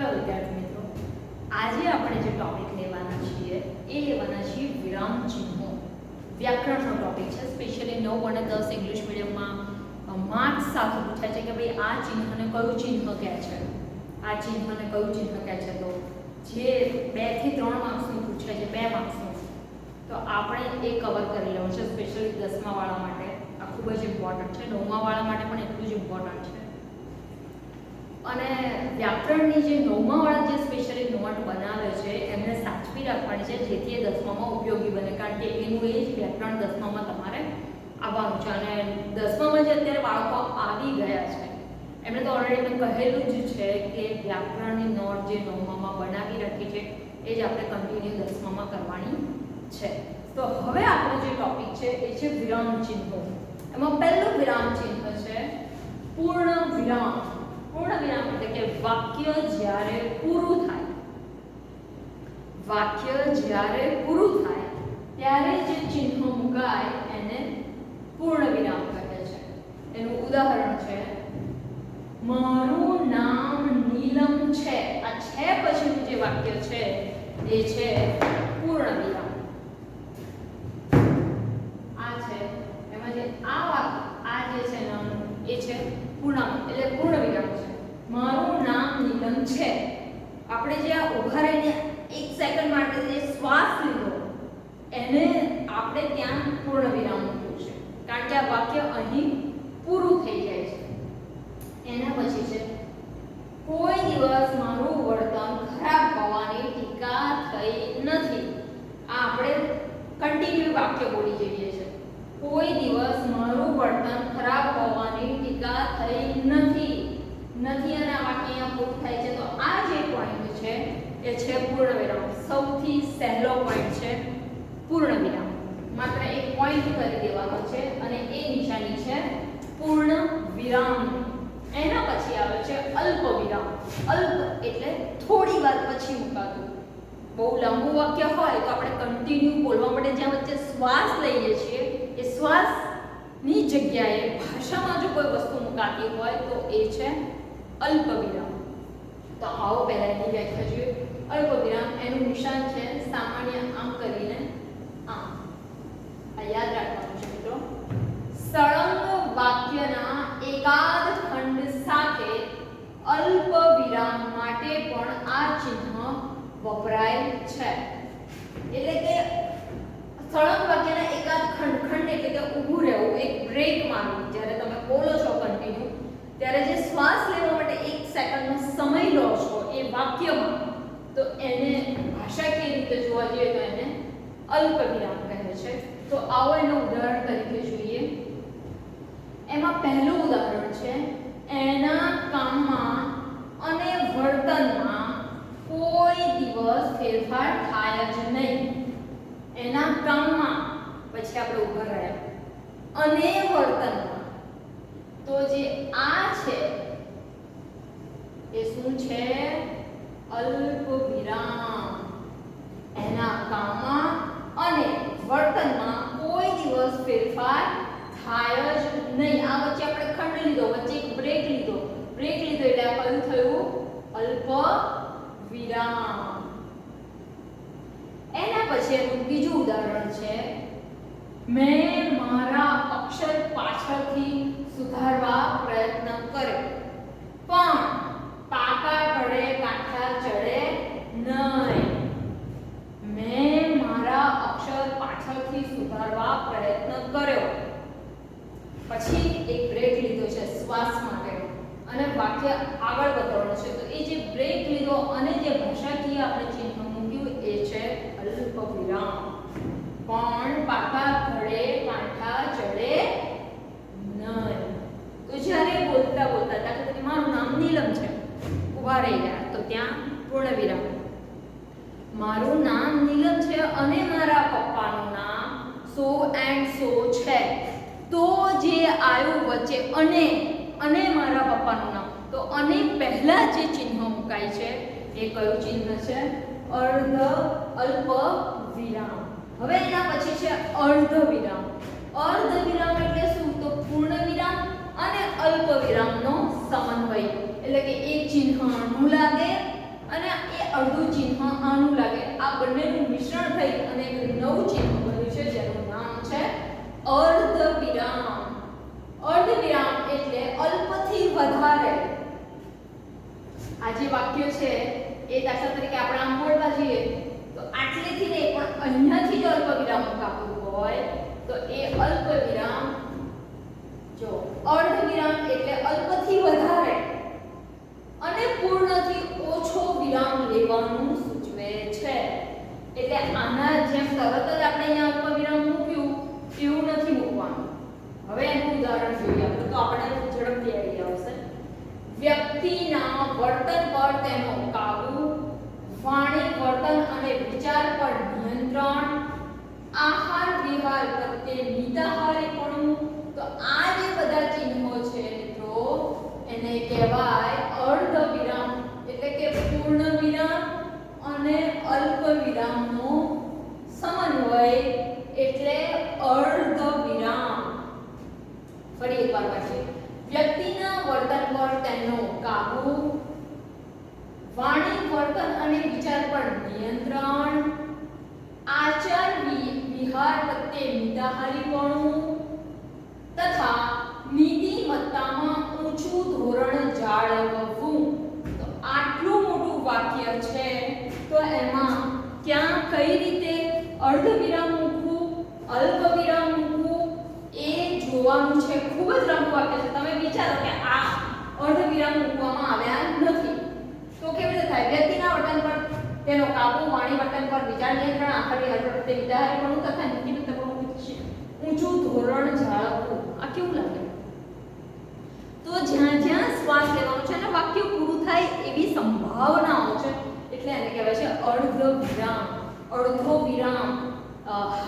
Hello વિદ્યાર્થી મિત્રો, આજે આપણે જે ટોપિક લેવાના છીએ એ લેવાના છીએ વિરામ ચિહ્નો. વ્યાકરણનો ટોપિક છે. સ્પેશિયલી 9 અને 10 ઇંગ્લિશ મીડિયમમાં માર્ક્સ સાથે પૂછાય છે કે ભાઈ આ ચિહ્નને કયું ચિહ્ન કહે છે, આ ચિહ્નને કયું ચિહ્ન કહે છે. તો જે 2 થી 3 માર્ક્સનું પૂછાય છે, 2 માર્ક્સનું, તો આપણે એ કવર કરી લેવું છે. સ્પેશિયલી 10મા વાળા માટે આ ખૂબ જ ઇમ્પોર્ટન્ટ છે, 9મા વાળા માટે પણ એટલું જ ઇમ્પોર્ટન્ટ છે. અને વ્યાકરણની જે 9મા વાળા જે સ્પેશિયલી નોટ બનાવે છે એમને સાચવી રાખવાની છે, જેથી એ 10મામાં ઉપયોગી બને. કારણ કે એનું એ જ વ્યાકરણ 10મામાં તમારે આવવાનું છે. અને 10મામાં જે અત્યારે બાળકો આવી ગયા છે એમણે તો ઓલરેડી મેં કહેલું જ છે કે વ્યાકરણની નોટ જે 9મામાં બનાવી રાખી છે એ જ આપણે કન્ટિન્યુ 10મામાં કરવાની છે. તો હવે આપણો જે ટોપિક છે એ છે વિરામ ચિહ્નો. એમાં પહેલું વિરામ ચિહ્ન છે પૂર્ણ વિરામ. પૂર્ણ વિરામ એટલે કે વાક્ય જ્યારે પૂરું થાય, વાક્ય જ્યારે પૂરું થાય ત્યારે જે ચિહ્નો મુકાય એને પૂર્ણ વિરામ કહે છે. એનું ઉદાહરણ છે મારું નામ નીલમ છે. આ છે પછીનું જે વાક્ય છે એ છે પૂર્ણ વિરામ. આ છે એમાં જે આ જે છે નામ એ છે પૂર્ણ એટલે પૂર્ણ વિરામ છે. મારું નામ નીલમ છે. આપણે જે આ ઉભા રહીને 1 સેકન્ડ માટે જે શ્વાસ લીધો એને આપણે ત્યાં પૂર્ણ વિરામ મૂક્યું છે, કારણ કે આ વાક્ય અહીં પૂરું થઈ જાય છે. એના પછી છે કોઈ દિવસ મારું વર્તન ખરાબ હોવાની ટીકા થઈ નથી. આ આપણે કન્ટિન્યુ વાક્ય બોલી જઈએ છે. કોઈ દિવસ મારું વર્તન ખરાબ હોવાની ટીકા થઈ નથી. નથી અને આ વાક્ય અહીંયા પૂરું થાય છે. તો આ જે પોઈન્ટ છે એ છે પૂર્ણ વિરામ. સૌથી સહેલો પોઈન્ટ છે પૂર્ણ વિરામ. માત્ર એક પોઈન્ટ કરી દેવાનો છે અને એ નિશાની છે પૂર્ણ વિરામ. એના પછી આવે છે અલ્પ વિરામ. અલ્પ એટલે થોડી વાર પછી મુકાતું. બહુ લાંબુ વાક્ય હોય તો આપણે કન્ટિન્યુ બોલવા માટે જ્યાં વચ્ચે શ્વાસ લઈએ છીએ એ શ્વાસની જગ્યાએ ભાષામાં જો કોઈ વસ્તુ મુકાતી હોય તો એ છે અલ્પ વિરામ. તો આવો પહેલા એની વ્યાખ્યા જોઈએ. અલ્પ વિરામ એનું નિશાન છે સામાન્ય આમ કરીને આમ. આ યાદ રાખવાનું છે મિત્રો. સળંગ વાક્યના એકાદ ખંડ સાથે અલ્પ વિરામ માટે પણ આ ચિહ્ન વપરાય છે. એટલે કે સળંગ વાક્યના એકાદ ખંડ એટલે કે ઊભું રહેવું, એક બ્રેક મારવું. જ્યારે તમે બોલો છો કન્ટિન્યુ ત્યારે જે શ્વાસ લેવા માટે 1 સેકન્ડનો સમય લો છો એ વાક્યમાં, તો એને ભાષાકીય રીતે જોવા જઈએ તો એને અલ્પ વિરામ કહે છે. તો આવો એનું ઉદાહરણ તરીકે જોઈએ. એમાં પહેલું ઉદાહરણ છે એના કામમાં અને વર્તનમાં કોઈ દિવસ ફેરફાર થાય જ નહીં. એના કામમાં પછી આપણે ઉભા રહ્યા અને વર્તનમાં. તો જે આ છે એ શું છે? અલ્પ વિરામ. એના કામમાં અને વર્તનમાં કોઈ દિવસ ફેરફાર થાય જ નહીં. આ વચ્ચે આપણે ખંડ લીધો, વચ્ચે એક બ્રેક લીધો. બ્રેક લીધો એટલે આ કયું થયું? અલ્પ વિરામ. એના પછી એનું બીજું ઉદાહરણ છે મેં મારા અક્ષર પાછળથી સુધારવા પ્રયત્ન કર્યો પણ પાકા ઘડે કાંઠા ચડે નહીં. મેં મારા અક્ષર પાછળથી સુધારવા પ્રયત્ન કર્યો. પછી એક બ્રેક લીધો છે શ્વાસ માટે અને વાક્ય આગળ વધારવાનું છે. તો એ જે બ્રેક લીધો અને જે ભાષાકીય આપણે ચિહ્ન મૂક્યું એ છે અલ્પ વિરામ. પણ પાકા ઘડે કાંઠા ચડે નહીં. તો જ્યારે બોલતા દાખલા તરીકે મારું નામ નીલમ છે, ઉભા રહી ગયા તો ત્યાં પૂર્ણ વિરામ. મારું નામ નીલમ છે અને મારા પપ્પાનું નામ સો એન્ડ સો છે. તો જે આવ્યું વચ્ચે અને મારા પપ્પાનું નામ, તો અને પહેલા જે ચિહ્ન મુકાય છે એ કયું ચિહ્ન છે? અલ્પ વિરામ. હવે એના પછી છે અર્ધ વિરામ. અર્ધ વિરામ એટલે શું? તો પૂર્ણ વિરામ અને અલ્પ વિરામનો સમન્વય. એટલે કે એક ચિહ્ન આનું લાગે અડધું ચિહ્ન આનું લાગે. આ બંનેનું મિશ્રણ થઈ અને એક નવું ચિહ્ન બન્યું છે જેનું નામ છે અર્ધવિરામ. અર્ધવિરામ એટલે અલ્પથી વધારે. આ જે વાક્ય છે એ દાખલા તરીકે આપણે આમ બોલવા જઈએ તો આટલેથી નહીં પણ અહીંયાથી જો અલ્પવિરામ કાપવું હોય તો એ અલ્પવિરામ. જો અર્ધવિરામ એટલે અલ્પથી વધારે અને પૂર્ણથી ઓછો વિરામ લેવાનું સૂચવે છે. એટલે આના જેમ તરત જ આપણે અહીંયા અલ્પવિરામ મૂક્યું એવું નથી મૂકવાનું. હવે એનું ઉદાહરણ જોઈએ આપણે તો આપણે ઝડપથી આઈડિયા આવશે. વ્યક્તિના વર્તન પર તેનો કાબુ, વાણી, વર્તન અને વિચાર પર નિયંત્રણ, આહાર વિહાર પ્રત્યે મિતાહારીપણું. તો આ જે બધા ચિહ્નો છે મિત્રો એને કહેવાય અર્ધવિરામ. એટલે કે પૂર્ણ વિરામ અને અલ્પ વિરામનો સમન્વય એટલે અર્ધવિરામ. ફરી એકવાર વાંચીએ. વ્યક્તિના વર્તન પર તેનો કાબુ, વાણી, વર્તન અને વિચાર પર નિયંત્રણ, આચાર વિહાર પ્રત્યે મિતાહારીપણું તથા નીતિમત્તામાં ઊંચું ધોરણ જાળવવું. તો આટલું મોટું વાક્ય છે તો એમાં ક્યાં કઈ રીતે અર્ધવિરામ મૂકવું, અલ્પવિરામ મૂકવું એ જોવાનું છે. ખૂબ જ લાંબુ વાક્ય છે. તમે વિચારો કે આ અર્ધવિરામ મૂકવામાં આવ્યા નથી તો કેવી રીતે થાય? વ્યક્તિના વર્તન પર તેનો કાબુ, વાણી, વર્તન પર વિચાર નિયંત્રણ, આહાર વિહાર પ્રત્યે મિતાહારીપણું તથા નીતિમત્તામાં ઊંચું ધોરણ જાળવવું. આ કેવું લાગે? તો જ્યાં જ્યાં શ્વાસ લેવાનો છે અને વાક્ય પૂરું થાય એવી સંભાવનાઓ છે એટલે એને કહેવાય છે અર્ધવિરામ. અડધો વિરામ,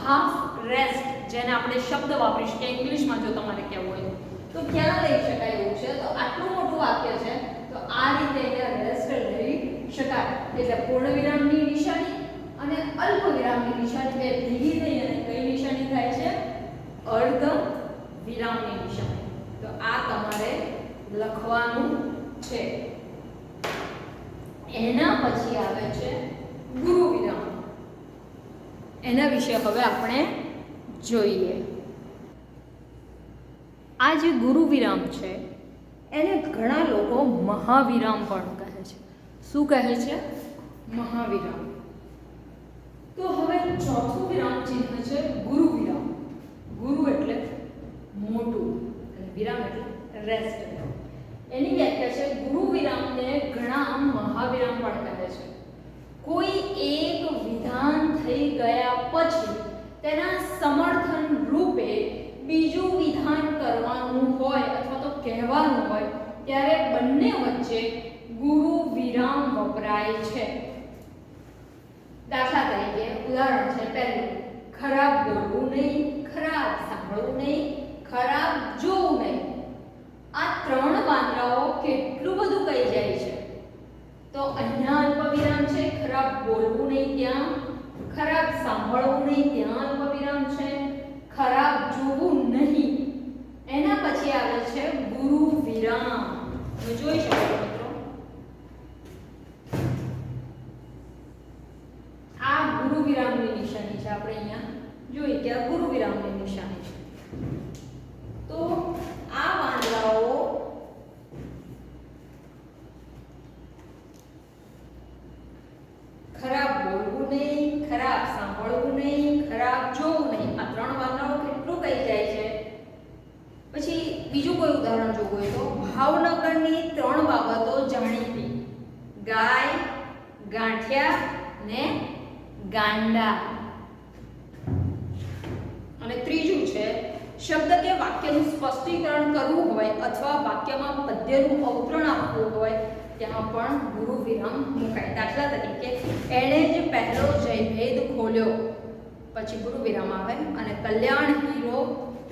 હાફ રેસ્ટ, જેને આપણે શબ્દ વાપરીશું કે ઇંગ્લિશમાં જો તમારે કહેવું હોય તો ક્યાં લઈ શકાય એવું છે. તો આટલું મોટું વાક્ય છે તો આ રીતે અહીંયા રેસ્ટ લઈ શકાય. એટલે પૂર્ણ વિરામની નિશાની અને અલ્પ વિરામની નિશાની બે ભેગી થઈ અને કઈ નિશાની થાય છે? અર્ધ વિરામની નિશાની. તો આ તમારે લખવાનું છે. એના પછી આવે છે ગુરુ વિરામ. એના વિશે હવે આપણે જોઈએ. આ જે ગુરુ વિરામ છે એને ઘણા લોકો મહાવિરામ પણ કહે છે. શું કહે છે? મહાવિરામ. તો હવે ચોથું વિરામ ચિહ્ન છે ગુરુ વિરામ. ગુરુ એટલે મોટું અને વિરામ એટલે રેસ્ટ. એની વ્યાખ્યા છે ગુરુ વિરામને ઘણા મહાવિરામ પણ કહે છે. કોઈ એક વિધાન થઈ ગયા પછી તેના સમર્થન રૂપે બીજું વિધાન કરવાનું હોય અથવા તો કહેવાનું હોય ત્યારે બંને વચ્ચે ગુરુ વિરામ વપરાય છે. દાખલા તરીકે ઉદાહરણ છે પહેલું, ખરાબ બોલવું નહીં, ખરાબ સાંભળવું નહીં, ખરાબ જોવું નહીં. આ ત્રણ વાંદરાઓ કેટલું બધું કહી જાય છે. તો અહીંયા અલ્પવિરામ છે, ખરાબ બોલવું નહીં ત્યાં, ખરાબ સાંભળવું નહીં ત્યાં અલ્પવિરામ છે, ખરાબ જોવું નહીં એના પછી આવે છે ગુરુ વિરામ. તમે જોઈ શકો છો મિત્રો આ ગુરુ વિરામની નિશાની છે. આપણે અહીંયા જોઈએ કે આ ગુરુ વિરામની નિશાની છે. તો આ વાંદરાઓ ખરાબ બોલવું નહીં, ખરાબ સાંભળવું નહીં, ખરાબ જોવું નહીં. આ ત્રણ વાંદરાઓ કેટલું કહી જાય છે. પછી બીજું કોઈ ઉદાહરણ જોવું હોય તો ભાવનગરની ત્રણ બાબતો જાણીતી: ગાય, ગાંઠિયા ને ગાંડા. અને ત્રીજું છે શબ્દ કે વાક્યનું સ્પષ્ટીકરણ કરવું હોય અથવા વાક્યમાં પદ્યનું અવતરણ આપવું હોય ત્યાં પણ ગુરુ વિરામ મુકાય. દાખલા તરીકે એણે જ પહેલો જયભેદ ખોલ્યો, પછી ગુરુ વિરામ આવે. અને કલ્યાણ હીરો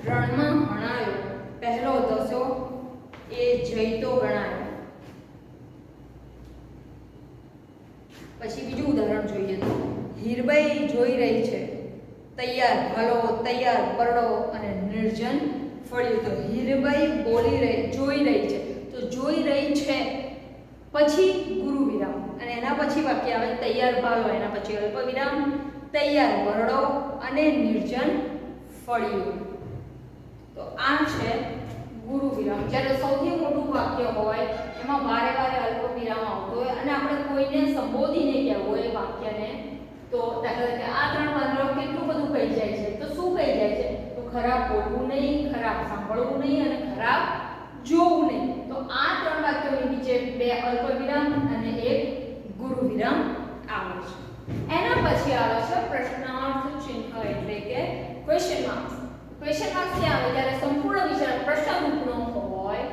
રણમાં હણાયો, પહેલો દસો એ જયતો ગણાયો. પછી બીજું ઉદાહરણ જોઈએ તો હીરબાઈ જોઈ રહી છે, તૈયાર ભાલો, તૈયાર પરડો અને નિર્જન ફળ્યું. તો હીરબાઈ જોઈ રહી છે તો જોઈ રહી છે પછી ગુરુ વિરામ અને એના પછી વાક્ય આવે તૈયાર ભાવ્યો, એના પછી અલ્પવિરામ, તૈયાર વરડો અને નિર્જન ફળિયું. તો આ છે ગુરુ વિરામ. જ્યારે સૌથી મોટું વાક્ય હોય એમાં વારે વારે અલ્પવિરામ આવતો હોય અને આપણે કોઈને સંબોધીને કહેવું હોય વાક્યને, તો દાખલા તરીકે આ 3 વાંદરાઓ કેટલું બધું કહી જાય છે, તો શું કહી જાય છે? તો ખરાબ બોલવું નહીં, ખરાબ સાંભળવું નહીં અને ખરાબ જોવું નહીં. તો આ 3 વાક્યોની નીચે 2 અલ્પવિરામ અને 1 ગુરુ વિરામ આવે છે. એના પછી આવે છે પ્રશ્નાર્થ ચિહ્ન એટલે કે ક્વેશ્ચન માર્ક્સ. ક્વેશ્ચન માર્ક્સ ક્યાં આવે? જ્યારે સંપૂર્ણ વિચાર પ્રશ્ન રૂપનો હોય,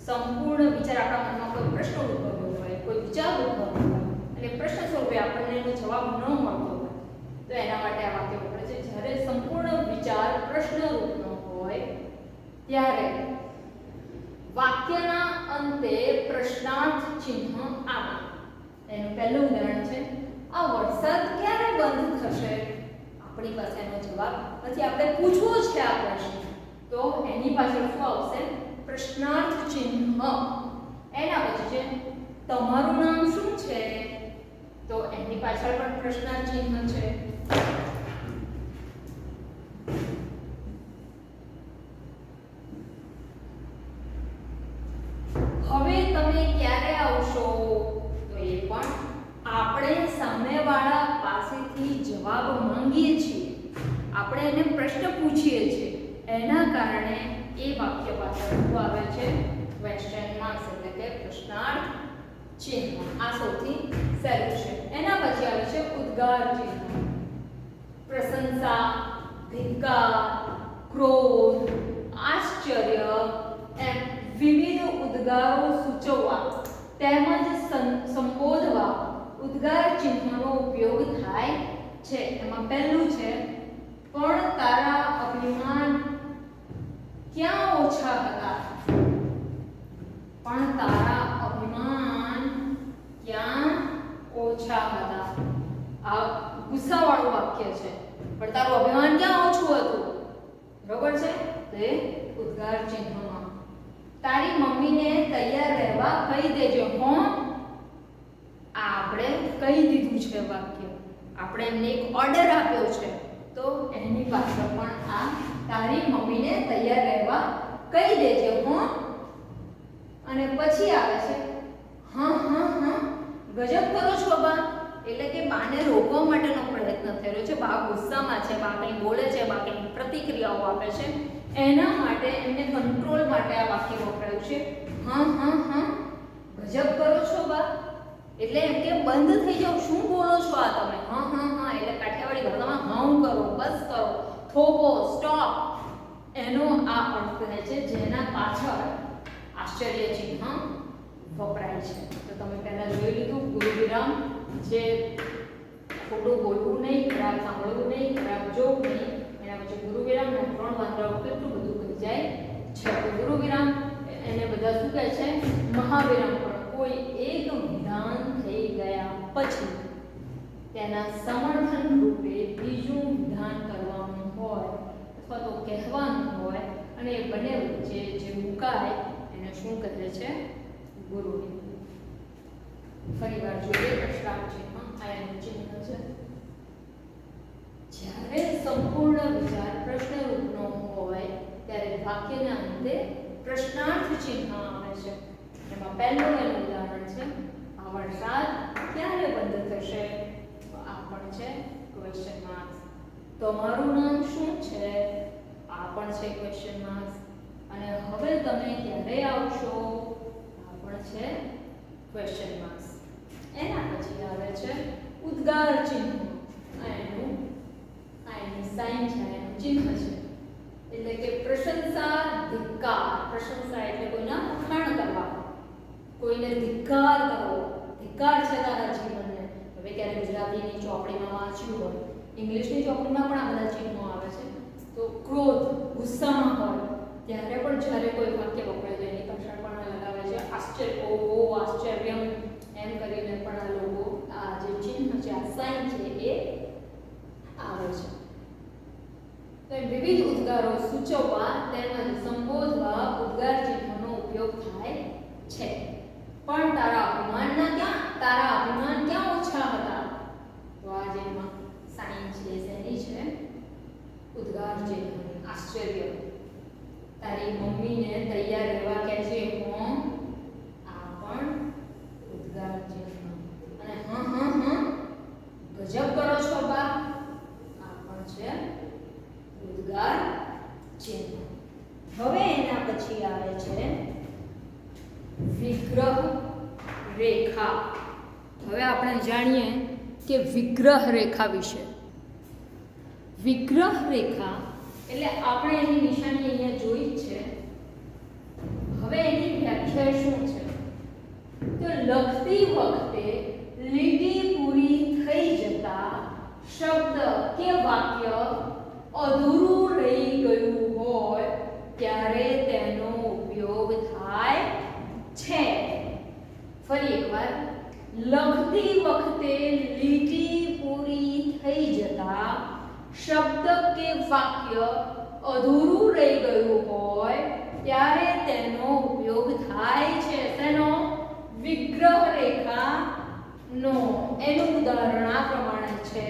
સંપૂર્ણ વિચાર આપણા મનમાં કોઈ પ્રશ્ન ઉદ્ભવ્યો હોય, કોઈ વિચાર ઉદ્ભવ્યો હોય અને પ્રશ્ન સ્વરૂપે આપણને એનો જવાબ ન મળતો હોય, તો એના માટે આ વાક્ય વપરાય છે. જ્યારે સંપૂર્ણ વિચાર પ્રશ્ન રૂપનો હોય ત્યારે વાક્યના અંતે પ્રશ્નાર્થ ચિહ્ન આવે. એનું પહેલું ઉદાહરણ છે, આ વરસાદ ક્યારે બંધ થશે? આપણી પાસે એનો જવાબ નથી, આપણે પૂછવો છે આ પ્રશ્ન, તો એની પાછળ શું આવશે? પ્રશ્નાર્થ ચિહ્ન. એના પછી છે તમારું નામ શું છે? તો એની પાછળ પણ પ્રશ્નાર્થ ચિહ્ન છે. હવે તમે ક્યારે આવશો? તો એ પણ આપણે સામેવાળા પાસેથી જવાબ માંગીએ છીએ, આપણે એને પ્રશ્ન પૂછીએ છીએ, એના કારણે એ વાક્ય પાછળ શું આવે છે? ક્વેશ્ચન માર્ક્સ એટલે કે પ્રશ્નાર્થ ચિહ્ન. આ સૌથી સહેલું છે. એના પછી આવે છે ઉદ્ગાર ચિહ્ન. પ્રશંસા, ધિક્કાર, ક્રોધ, આશ્ચર્ય એમ વિવિધ ઉદ્ગારો સૂચવવા તેમજ સંબોધવા ઉદ્ગાર ચિહ્નનો ઉપયોગ થાય છે. એમાં પહેલું છે પણ તારા અભિમાન ક્યાં ઓછા હતા? પણ તારા અભિમાન ક્યાં ઓછા હતા? આ ગુસ્સાવાળું વાક્ય છે. પણ તારું અભિમાન ક્યાં ઓછું હતું? બરોબર છે? તે ઉદ્ગાર ચિહ્નમાં. તારી મમ્મીને તૈયાર રહેવા કહી દેજો. હો, આપણે કહી દીધું છે વાક્ય, આપણે એમને એક ઓર્ડર આપ્યો છે, તો એની પાછળ પણ આ તારી મમ્મીને તૈયાર રહેવા કહી દેજો. હો. અને પછી આવે છે હા હા હા ગજબ કરો છો બા, એટલે કે બાને રોકવા માટેનો પ્રયત્ન થયેલો છે. બા ગુસ્સામાં છે, બા કંઈ બોલે છે, બા કંઈ પ્રતિક્રિયાઓ આપે છે, એના માટે એમને કંટ્રોલ માટે આ વાક્ય વપરાયું છે. હા હા હા ગજબ કરો છો બા, એટલે એમ કે બંધ થઈ જાઓ, શું બોલો છો આ તમે? હા હા હા એટલે કાઠિયાવાડી ભાષામાં હાઉ કરો, બસ કરો, થોભો, સ્ટોપ, એનો આ અર્થ થાય છે, જેના પાછળ આશ્ચર્ય ચિહ્ન વપરાય છે. તો તમે પહેલા જોઈ લીધું ગુરુ વિરામ, જે ખોટું બોલવું નહીં, ખરાબ સાંભળવું નહીં, ખરાબ જોવું નહીં. એના પછી ગુરુ વિરામ અને 3 વાંદરાઓ કેટલું બધું કહી જાય છે. તો ગુરુ વિરામ એને બધા શું કહે છે? મહાવિરામ. પણ કોઈ એક વિધાન થઈ ગયા પછી તેના સમર્થન રૂપે બીજું વિધાન કરવાનું હોય અથવા તો કહેવાનું હોય અને એ બંને વચ્ચે જે મુકાય એને શું કહે છે? ગુરુ વિરામ. ફરીવાર જોઈએ પ્રશ્નાર્થ ચિહ્ન. આ એનું ચિહ્ન છે. જ્યારે સંપૂર્ણ વિચાર પ્રશ્ન રૂપનો હોય ત્યારે વાક્યના અંતે પ્રશ્નાર્થ ચિહ્ન આવે છે. એમાં પહેલું એનું ઉદાહરણ છે આ વરસાદ ક્યારે બંધ થશે? તો આ પણ છે ક્વેશ્ચન માર્ક્સ. તમારું નામ શું છે? આ પણ છે ક્વેશ્ચન માર્ક્સ. અને હવે તમે ક્યારે આવશો? આ પણ છે ક્વેશ્ચન માર્ક્સ. એના પછી આવે છે ઉદ્ગાર ચિહ્ન. એનું સાઇન છે, એનું ચિહ્ન છે. એટલે કે પ્રશંસા, ધિક્કાર. પ્રશંસા એટલે કોઈના વખાણ કરવા, કોઈને ધિક્કાર કરવો, ધિક્કાર છે તારા જીવનને. હવે ક્યારે ગુજરાતીની ચોપડીમાં વાંચ્યું હોય, ઇંગ્લિશની ચોપડીમાં પણ આ બધા ચિહ્નો આવે છે. તો ક્રોધ, ગુસ્સામાં હોય ત્યારે પણ જ્યારે કોઈ વાક્ય વપરાય તો એની પાછળ પણ લગાવે છે આશ્ચર્ય, ઓહો આશ્ચર્યમ એમ કરીને પણ આ લોકો આ જે ચિહ્ન છે, આ સાઇન છે એ આવે છે. તો વિવિધ ઉદ્ગારો સૂચવવા તેમજ સંબોધવા ઉદ્ગાર ચિહ્નનો ઉપયોગ થાય છે. પણ તારા અભિમાનના ક્યાં તારા અભિમાન ક્યાં ઓછા હતા? તો આ જે સાઈન છે શેની છે? ઉદ્ગાર ચિહ્ન, આશ્ચર્ય. તારી મમ્મીને તૈયાર રહેવા કહેજે હો. આ પણ ઉદ્ગાર ચિહ્ન. અને ગજબ કરો છો બા, આ પણ છે ઉદ્ગાર ચિહ્ન. હવે એના પછી આવે છે વિગ્રહ રેખા. હવે આપણે જાણીએ કે વિગ્રહ રેખા વિશે. વિગ્રહ રેખા એટલે આપણે એની નિશાની અહીંયા જોઈ જ છે. હવે એની વ્યાખ્યા શું છે? તો લખતી વખતે લીટી પૂરી થઈ જતા શબ્દ કે વાક્ય અધૂરું રહી ગયું હોય ત્યારે તેનો ઉપયોગ થાય છે. ફરી એકવાર, લખતી વખતે લીટી પૂરી થઈ જતા શબ્દ કે વાક્ય અધૂરું રહી ગયું હોય ત્યારે તેનો ઉપયોગ થાય છે. તેનો વિગ્રહ રેખા નો. એનું ઉદાહરણ આ પ્રમાણે છે.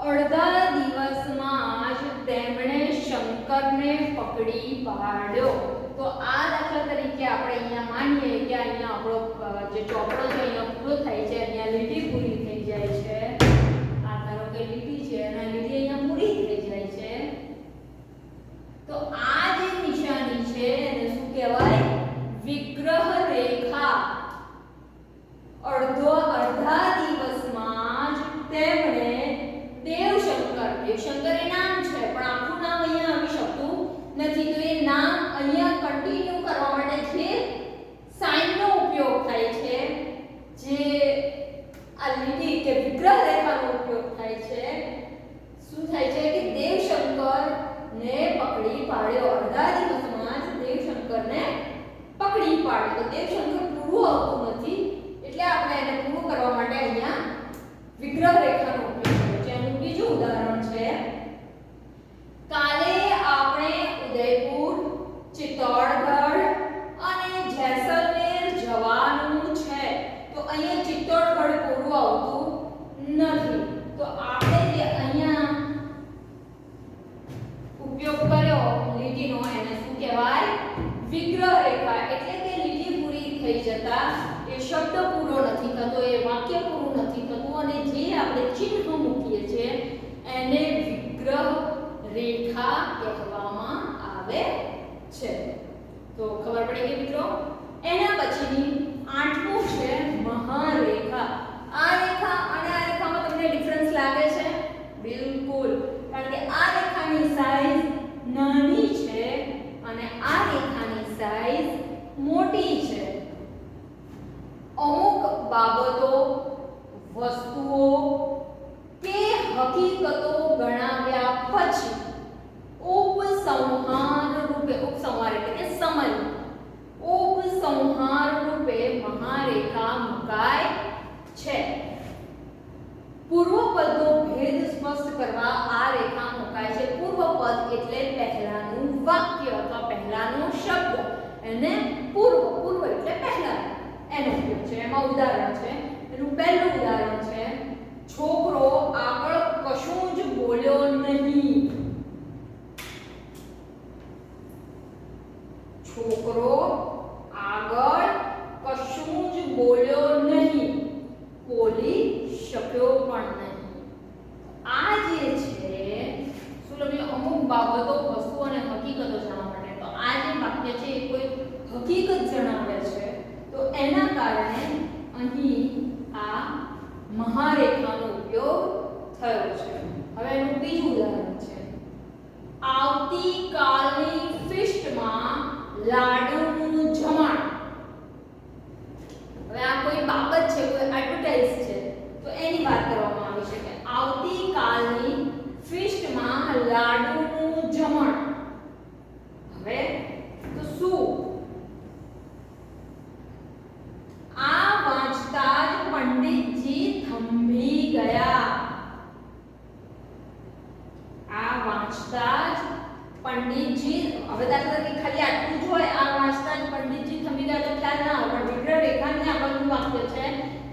અડધા દિવસમાં જ તેમણે શંકરને પકડી પાડ્યો. તો આ દાખલા તરીકે આપણે અહીંયા માનીએ કે અહીંયા આપણો જે ચોપડો છે અહીંયા પૂરો થાય છે, અહીંયા લીટી પૂરી થઈ જાય છે. આ ધારો કે લીટી છે અને લીટી અહીંયા પૂરી થઈ જાય છે. તો આ જે નિશાની છે એને શું કહેવાય? વિગ્રહ રેખા. અડધા દિવસમાં જ તેમણે દેવશંકર એ નામ છે પણ આખું નામ અહીંયા આવી શકતું નથી. તો એ નામ અહીંયા કન્ટિન્યુ કરવા માટે જે સાઇનનો ઉપયોગ થાય છે, જે આ લીટી કે વિગ્રહ રેખાનો ઉપયોગ થાય છે, શું થાય છે કે દેવશંકરને પકડી પાડ્યો. અડધા દિવસમાં જ દેવશંકરને પકડી પાડ્યો. તો દેવશંકર પૂરું આવતું નથી એટલે આપણે એને પૂરું કરવા માટે અહીંયા વિગ્રહ રેખાનો ઉપયોગ કર્યો છે. એનું બીજું ઉદાહરણ છે, કાલે આપણે ઉદયપુર, ચિત્તોડગઢ અને જેસલમેર જવાનું છે. તો અહીંયા ચિત્તોડગઢ પૂરું આવતું નથી. તો આપણે જે અહીંયા ઉપયોગ કર્યો લીટીનો એને શું કહેવાય? વિગ્રહ રેખા. એટલે કે લીટી પૂરી થઈ જતા એ શબ્દ પૂરો નથી થતો, એ વાક્ય પૂરું નથી થતું અને જે આપણે ચિહ્ન મૂકીએ છીએ એને વિગ્રહ રેખા કહેવામાં આવે છે. તો ખબર પડી ગઈ મિત્રો. એના પછીની આઠમું છે મહારેખા. આ રેખા અને આ રેખામાં તમને ડિફરન્સ લાગે છે? બિલકુલ, કારણ કે આ રેખાની સાઈઝ નાની છે અને આ રેખાની સાઈઝ મોટી છે. અમુક બાબતો, વસ્તુઓ કે હકીકતો ગણાવ્યા પછી ઉપસંહાર રૂપે, ઉપસંહાર એટલે કે સમરી, ઉપસંહાર રૂપે મહારેખા મુકાય છે. પૂર્વપદનો ભેદ સ્પષ્ટ કરવા આ રેખા મુકાય છે. પૂર્વપદ એટલે પહેલાનું વાક્ય અથવા પહેલાનો શબ્દ, એને પૂર્વ એટલે પહેલા એનો ઉપયોગ છે. એમાં ઉદાહરણ છે. એનું પહેલું ઉદાહરણ છે, છોકરો આગળ કશું જ બોલ્યો નહીં. છોકરો આગળ કશું જ બોલ્યો નહીં, બોલી શક્યો પણ નહીં. આ જે છે શું લખ્યું? અમુક બાબતો, વસ્તુ અને હકીકતો જણાવવા માટે. તો આ જે વાક્ય છે એ કોઈ હકીકત જણાવે છે. તો એના કારણે અહીં આ મહારેખાનો ઉપયોગ થયો છે. હવે એનું બીજું ઉદાહરણ છે, આવતીકાલની ફીસ્ટમાં લાડુનું જમણ. હવે આ કોઈ બાબત છે, કોઈ એડવર્ટાઇઝ છે, તો એની વાત કરવામાં આવી છે કે આવતીકાલની ફીસ્ટમાં લાડુનું જમણ. હવે તો શું? આ વાંચતા જ પંડિતજી થંભી ગયા. આ વાંચતા જ પંડિતજી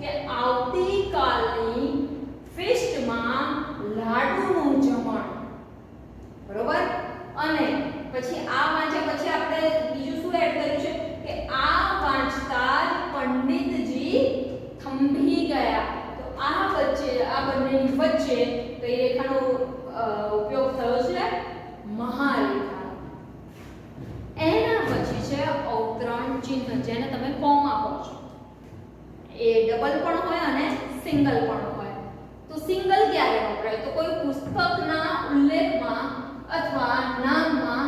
કે આવતીકાલની ફીસ્ટમાં લાડુનું જમણ, બરોબર. અને પછી આ વાંચ્યા પછી આપણે બીજું શું એડ કર્યું છે કે આ વાંચતા જ પંડિતજી થંભી ગયા. તો આ વચ્ચે આ બંનેની વચ્ચે કઈ રેખાનો ઉપયોગ થયો છે? મહારેખા. એના પછી છે અવતરણ ચિહ્ન, જેને તમે કોમા કહો છો. એ ડબલ પણ હોય અને સિંગલ પણ હોય. તો સિંગલ ક્યારે વપરાય? તો કોઈ પુસ્તકના ઉલ્લેખમાં અથવા નામમાં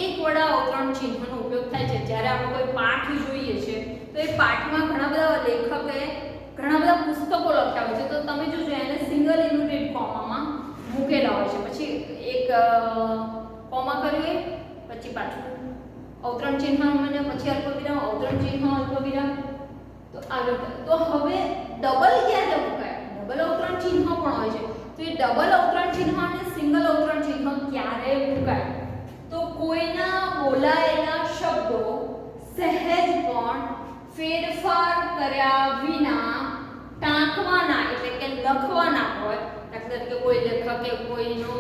એક વડા અવતરણ ચિહ્નનો ઉપયોગ થાય છે. જ્યારે આપણે કોઈ પાઠ જોઈએ છે તો એ પાઠમાં ઘણા બધા લેખકે ઘણા બધા પુસ્તકો લખ્યા હોય છે, તો તમે જોજો એને સિંગલ ઇન્વર્ટેડ કોમામાં મૂકેલા હોય છે. પછી એક કોમા કરીએ, પછી પાછું અવતરણ ચિહ્ન અને પછી અલ્પવિરામ, અવતરણ ચિહ્ન, અલ્પવિરામ. તો આગળ તો હવે ડબલ ક્યારે મુકાય? ડબલ અવતરણ ચિહ્ન પણ હોય છે. તો એ ડબલ અવતરણ ચિહ્ન અને સિંગલ અવતરણ ચિહ્ન ક્યારે મુકાય? તો કોઈના બોલાયેલા શબ્દો સહેજ પણ ફેરફાર કર્યા વિના ટાંકવાના એટલે કે લખવાના હોય. દાખલા તરીકે કોઈ લેખકે કોઈનો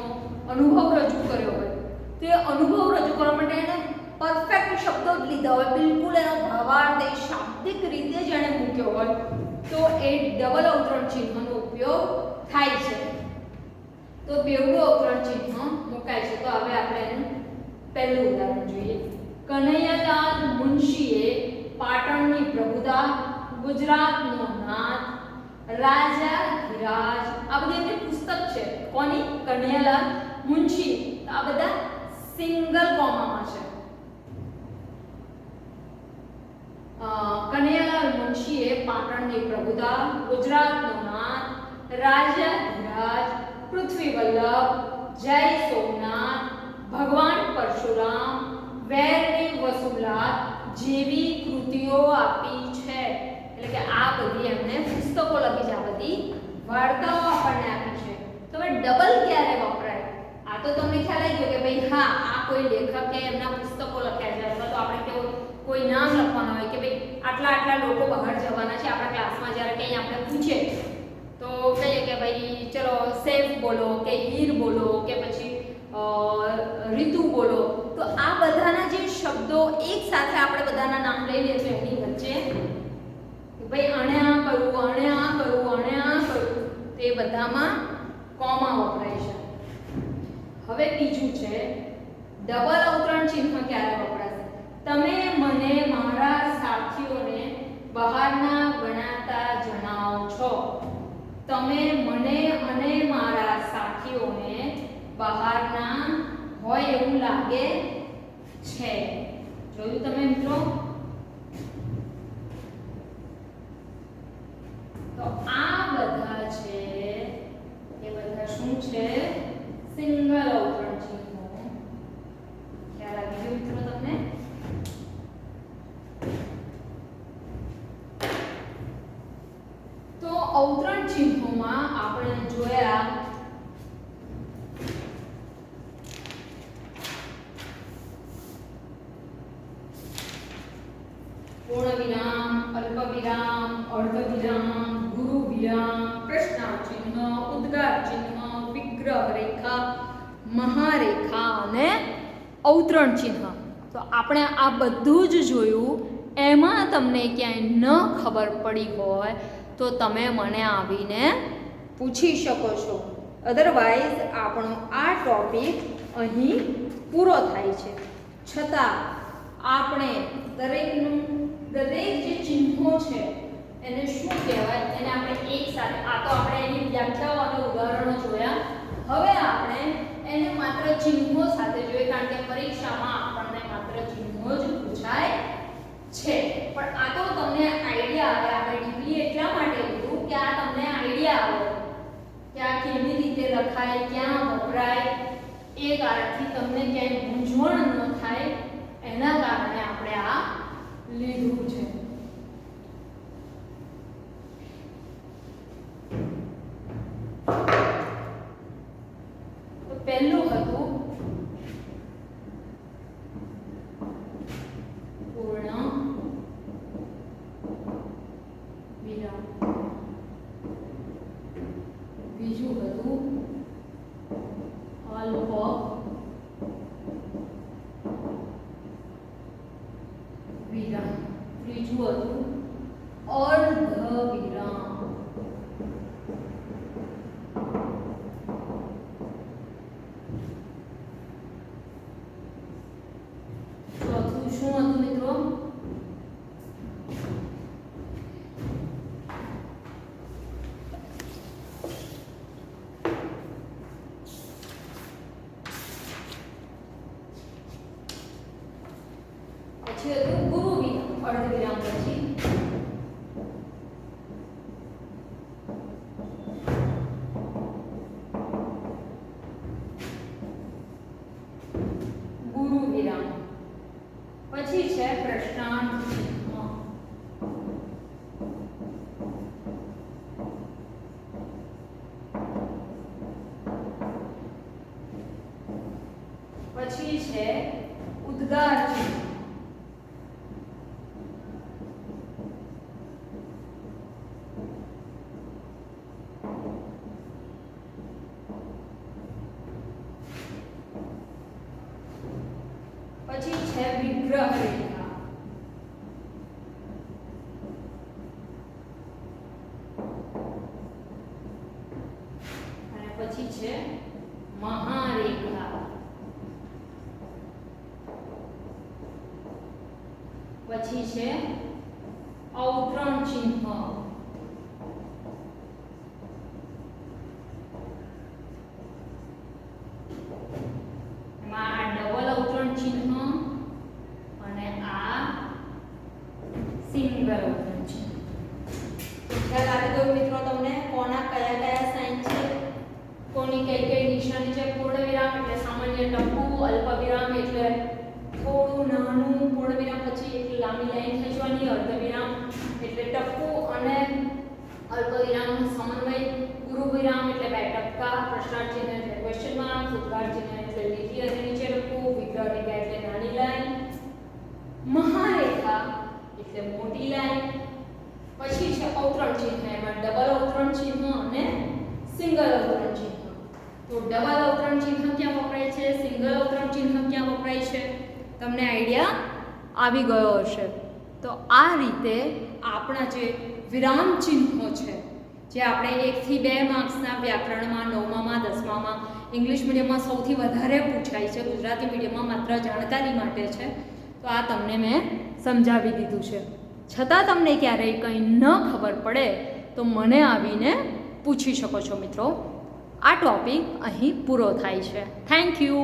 અનુભવ રજૂ કર્યો હોય, તો એ અનુભવ રજૂ કરવા માટે એને પરફેક્ટ શબ્દો જ લીધા હોય, બિલકુલ એનો ભાવાર્થ એ શાબ્દિક રીતે જ એને મૂક્યો હોય, તો એ ડબલ અવતરણ ચિહ્નનો ઉપયોગ થાય છે. તો બેવડું અવતરણ ચિહ્ન મુકાય છે. તો હવે આપણે એનું પહેલું ઉદાહરણ જોઈએ. કનૈયાલાલ મુનશીએ પાટણની પ્રભુતા, ગુજરાતનો નાથ, રાજા ધીરાજ, આ બધી એમની પુસ્તક છે. કોની? કનૈયાલાલ મુનશી. આ બધા સિંગલ કોમામાં છે. કનૈયાલાલ મુનશીએ પાટણની પ્રભુતા, ગુજરાતનો નાથ, રાજા ધીરાજ, પૃથ્વી વલ્લભ, જય સોમનાથ, ભગવાન પરશુરામ, વેરની વસુલાત જેવી કૃતિઓ આપી છે. એટલે કે આ બધી એમણે પુસ્તકો લખી છે, આ બધી વાર્તાઓ આપણને આપી છે. તો હવે ડબલ ક્યારે વપરાય? આ તો તમને ખ્યાલ આવી ગયો કે ભાઈ હા, આ કોઈ લેખકે એમના પુસ્તકો લખ્યા છે, અથવા તો આપણે કેવું કોઈ નામ લખવાનું હોય કે ભાઈ આટલા આટલા લોકો બહાર જવાના છે આપણા ક્લાસમાં. જ્યારે કંઈ આપણે પૂછે તો કહીએ કે ભાઈ ચલો સેફ બોલો કે હીર બોલો કે પછી ઋતુ બોલો. તો આ બધાના જે શબ્દો એક સાથે આપણે બધાના નામ લઈ લઈએ છીએ, એની વચ્ચે ભાઈ આણે આ કરવું, આણે આ કરવું, આણે આ કરવું, તો એ બધામાં કોમા વપરાય છે. હવે બીજું છે ડબલ અવતરણ ચિહ્ન ક્યારે વપરાશે? તમે મને મારા સાથીઓને બહારના ગણાતા જણાવો છો. તમે મને અને મારા સાથીઓને બહારના હોય એવું લાગે છે. જોયું તમે મિત્રો? તો આ બધા છે એ બધા શું છે? સિંગલ અવતરણ ચિહ્નો. ખ્યાલ આવી ગયો મિત્રો તમને? તો અવતરણ ચિહ્નોમાં આપણે જોયા પૂર્ણ વિરામ, અલ્પ વિરામ, અર્ધ વિરામ, ગુરુ વિરામ, પ્રશ્નાર્થ ચિહ્ન, ઉદ્ગાર ચિહ્ન, વિગ્રહ રેખા, મહારેખા અને અવતરણ ચિહ્ન. તો આપણે આ બધું જ જોયું. એમાં તમને ક્યાંય ન ખબર પડી હોય તો તમે મને આવીને પૂછી શકો છો. અધરવાઇઝ આપણો આ ટોપિક અહીં પૂરો થાય છે. છતાં આપણે દરેક જે ચિહ્નો છે એને શું કહેવાય એને આપણે એક સાથે, આ તો આપણે એની વ્યાખ્યાઓ અને ઉદાહરણો જોયા. હવે આપણે એને માત્ર ચિહ્નો સાથે જોઈએ, કારણ કે પરીક્ષામાં આપણને માત્ર ચિહ્નો જ પૂછાય છે. પણ આ તો તમને આઈડિયા આવે. આપણે ડીપલી એટલા માટે લીધું કે આ તમને આઈડિયા આવે કે આ કેવી રીતે લખાય, ક્યાં વપરાય, એ કારણથી તમને ક્યાંય મૂંઝવણ ન થાય એના કારણે આપણે આ લીધું છે. તો પહેલું હતું પૂર્ણ વિરામ. પછી છે ઉદ્ગાર ચિહ્ન, પછી છે વિગ્રહ રેખા, અને પછી છે મહારેખા, પછી છે અવતરણ ચિહ્ન, એમાં આ ડબલ અવતરણ ચિહ્ન અને આ સિંગલ અવતરણ ચિહ્ન. ખ્યાલ આવી ગયો મિત્રો તમને કોના કયા કયા સાઇન છે, કોની કઈ કઈ નિશાની છે. પૂર્ણ વિરામ એટલે સામાન્ય ટપકું, અલ્પ વિરામ એટલે થોડું નાનું પૂર્ણ વિરામ પછી એક લાંબી લાઈન ખેંચવાની, અર્ધ વિરામ એટલે ટપકું અને અલ્પ વિરામનો સમન્વય, ગુરુ વિરામ એટલે બે ટપકા, પ્રશ્નાર્થ ચિહ્ન એટલે ક્વેશ્ચન માર્ક, ઉદ્ગાર ચિહ્ન એટલે લીટી અને નીચે ટપકું, વિગ્રહ રેખા એટલે નાની લાઈન, મહારેખા એટલે મોટી લાઈન, પછી છે અવતરણ ચિહ્ન, એમાં ડબલ અવતરણ ચિહ્ન અને સિંગલ અવતરણ ચિહ્ન. તો ડબલ અવતરણ ચિહ્ન ક્યાં વપરાય છે, સિંગલ અવતરણ ચિહ્ન ક્યાં વપરાય છે, તમને આઈડિયા આવી ગયો હશે. તો આ રીતે આપણા જે વિરામ ચિહ્નો છે, જે આપણે 1 થી 2 માર્ક્સના વ્યાકરણમાં, 9મામાં, 10મામાં, ઇંગ્લિશ મીડિયમમાં સૌથી વધારે પૂછાય છે, ગુજરાતી મીડિયમમાં માત્ર જાણકારી માટે છે. તો આ તમને મેં સમજાવી દીધું છે. છતાં તમને ક્યારેય કંઈ ન ખબર પડે તો મને આવીને પૂછી શકો છો મિત્રો. આ ટોપિક અહીં પૂરો થાય છે. Thank you.